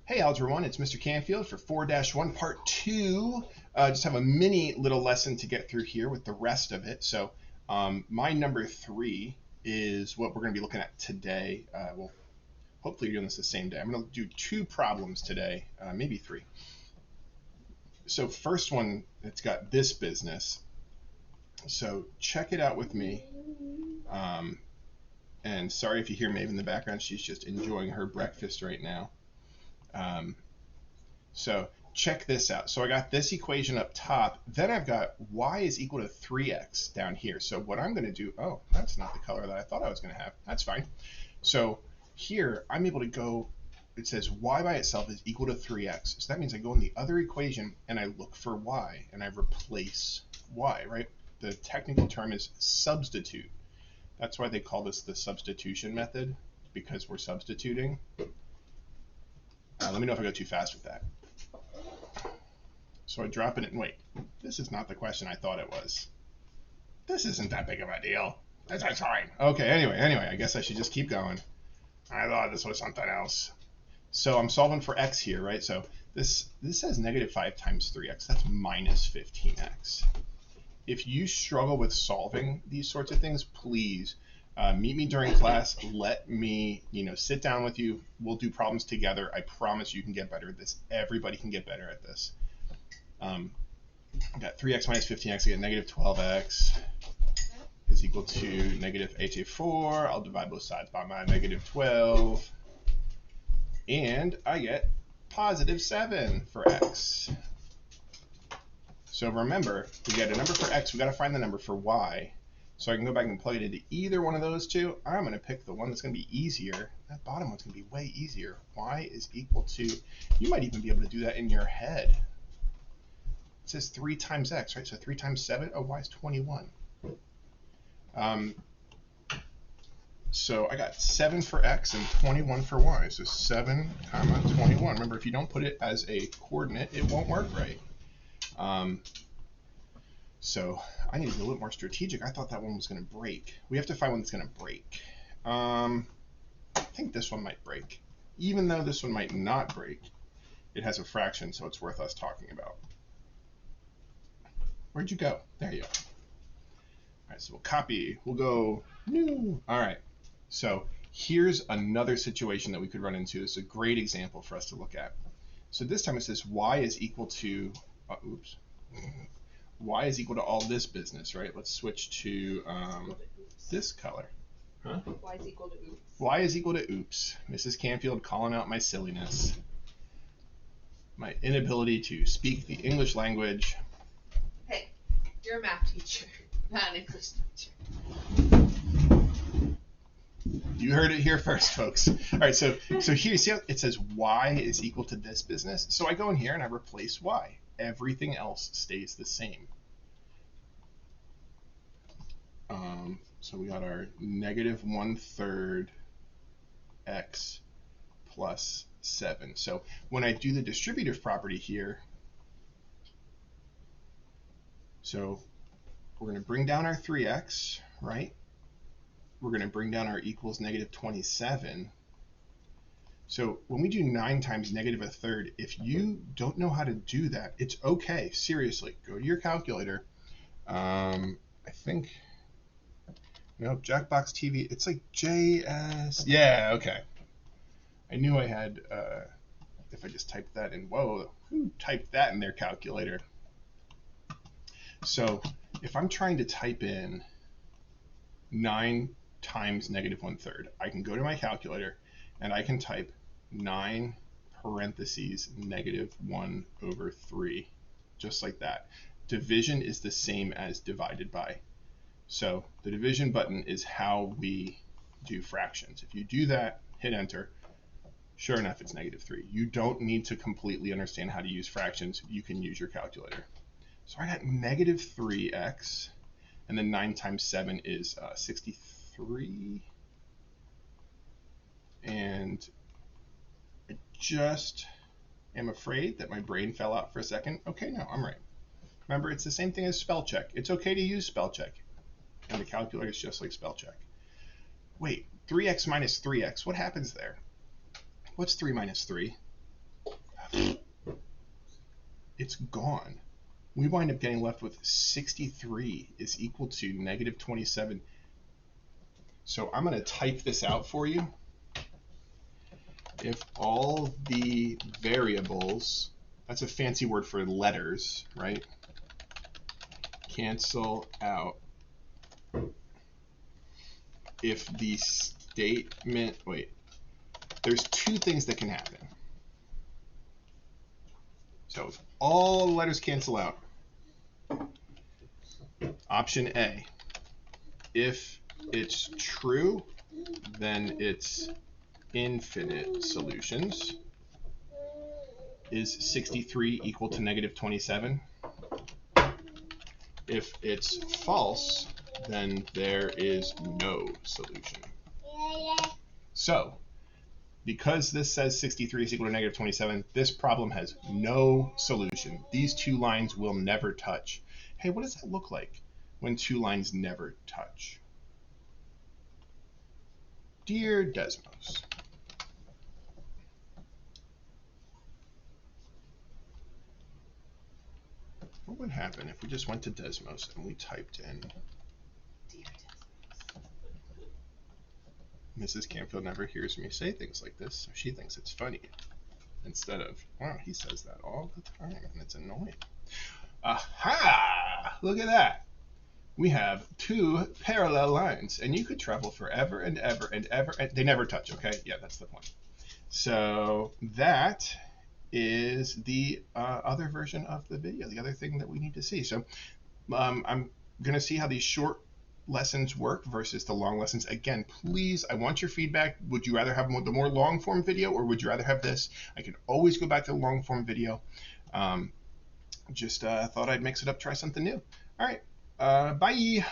Hey, Algebra 1, it's Mr. Canfield for 4-1 Part 2. Just have a mini little lesson to get through here with the rest of it. So my number 3 is what we're going to be looking at today. Well, hopefully you're doing this the same day. I'm going to do 2 problems today, maybe 3. So first one, it's got this business. So check it out with me. And sorry if you hear Maeve in the background. She's just enjoying her breakfast right now. So check this out. So I got this equation up top. Then I've got y is equal to 3x down here. So what I'm going to do, oh, that's not the color that I thought I was going to have. That's fine. So here I'm able to go, it says y by itself is equal to 3x. So that means I go in the other equation and I look for y and I replace y, right? The technical term is substitute. That's why they call this the substitution method, because we're substituting. Let me know if I go too fast with that. So I drop it in, wait, this is not the question I thought it was. This isn't that big of a deal. That's fine. Okay, anyway, I guess I should just keep going. I thought this was something else. So I'm solving for x here, right? So this says negative 5 times 3x. That's minus 15x. If you struggle with solving these sorts of things, please meet me during class. Let me, sit down with you. We'll do problems together. I promise you can get better at this. Everybody can get better at this. I got 3x minus 15x. I get negative 12x is equal to negative 8a4. I'll divide both sides by my negative 12. And I get positive 7 for x. So remember, we got a number for x, we got to find the number for y. So I can go back and plug it into either one of those two. I'm going to pick the one that's going to be easier. That bottom one's going to be way easier. Y is equal to, you might even be able to do that in your head. It says 3 times x, right? So 3 times 7, oh, y is 21. So I got 7 for x and 21 for y. So 7 comma 21. Remember, if you don't put it as a coordinate, it won't work right. So I need to be a little more strategic. I thought that one was going to break. We have to find one that's going to break. I think this one might break. Even though this one might not break, it has a fraction, so it's worth us talking about. Where'd you go? There you go. All right, so we'll copy. We'll go new. All right. So here's another situation that we could run into. This is a great example for us to look at. So this time it says y is equal to, y is equal to all this business, right? Let's switch to this color. Huh? Y is equal to oops. Y is equal to oops. Mrs. Canfield calling out my silliness. My inability to speak the English language. Hey, you're a math teacher, not an English teacher. You heard it here first, folks. All right, so here you see how it says y is equal to this business. So I go in here and I replace y. Everything else stays the same. So we got our negative 1/3 x plus 7. So when I do the distributive property here, so we're going to bring down our 3x, right? We're going to bring down our equals negative 27. So when we do 9 times negative 1/3, if you don't know how to do that, it's okay. Seriously, go to your calculator. I think, Jackbox TV, it's like JS. Yeah, okay. I knew I had, if I just typed that in, whoa, who typed that in their calculator? So if I'm trying to type in 9 times negative 1/3, I can go to my calculator and I can type 9 parentheses negative 1/3, just like that. Division is the same as divided by. So the division button is how we do fractions. If you do that, hit enter, sure enough, it's negative 3. You don't need to completely understand how to use fractions. You can use your calculator. So I got negative 3x, and then 9 times 7 is 63. And I just am afraid that my brain fell out for a second. Okay, no, I'm right. Remember, it's the same thing as spell check. It's okay to use spell check. And the calculator is just like spell check. Wait, 3x minus 3x, what happens there? What's 3 minus 3? It's gone. We wind up getting left with 63 is equal to negative 27. So I'm going to type this out for you. If all the variables, that's a fancy word for letters, right? Cancel out. If the statement, wait, there's two things that can happen. So if all the letters cancel out, option A, if it's true, then it's infinite solutions. Is 63 equal to negative 27? If it's false, then there is no solution. So, because this says 63 is equal to negative 27, this problem has no solution. These two lines will never touch. Hey, what does that look like when two lines never touch? Dear Desmos, what would happen if we just went to Desmos and we typed in Mrs. Canfield never hears me say things like this, so she thinks it's funny. Instead of, wow, he says that all the time, and it's annoying. Aha! Look at that. We have two parallel lines, and you could travel forever and ever and ever, and they never touch, okay? Yeah, that's the point. So that is the other version of the video, the other thing that we need to see. So I'm going to see how these short lessons work versus the long lessons. Again, please, I want your feedback. Would you rather have the more long form video, or would you rather have this? I can always go back to the long form video. Just thought I'd mix it up, try something new. All right, bye.